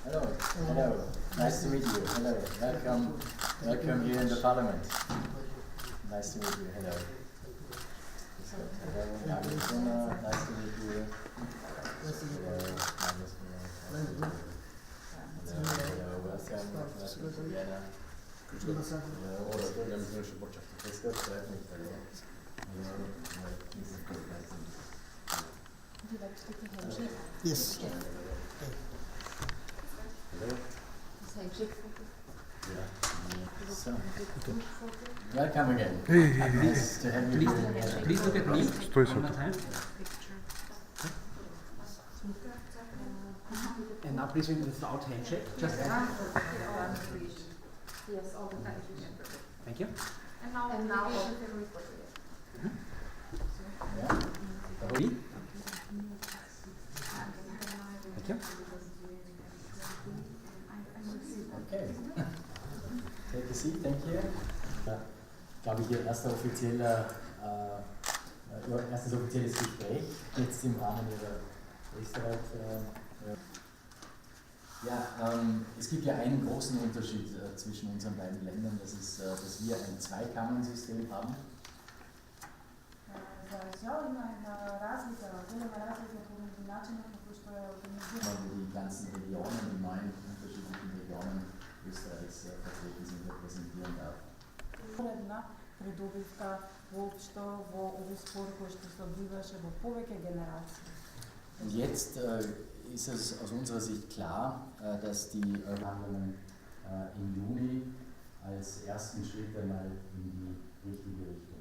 Hello. Hello. Nice to meet you. Hello. Welcome. Welcome here in the Parliament. Nice to meet you. Hello. Hello. Magnus Brunner. Nice to meet you. Hello. Magnus Brunner. Hello. Welcome. Welcome to Vienna. Hello. Grüß Gott. Freut mich. Hallo. Hello. Nice to meet you. Would you like to take a handshake? Yes. Hello. This handshake photo. Yeah. So. Welcome again. Nice to have you here. Please look at me Стой, one more time. And now please without handshake. Just Yes, all the time. thank you. And now February photo. Yeah. Ready? Thank you. Okay. Take a seat, thank you. Glaube ich, Ihr erstes offizielles Gespräch jetzt im Rahmen Ihrer Österreich. Es gibt ja einen großen Unterschied zwischen unseren beiden Ländern, das ist, dass wir ein Zweikammern-System haben. Wo die ganzen Regionen, die 9 unterschiedlichen Regionen Österreichs vertreten sind, repräsentieren darf. Придобивка воопшто во овој спор кој што се одвиваше во повеќе генерации. Und jetzt ist es aus unserer Sicht klar, dass die Verhandlungen im Juni als ersten Schritt einmal in die richtige Richtung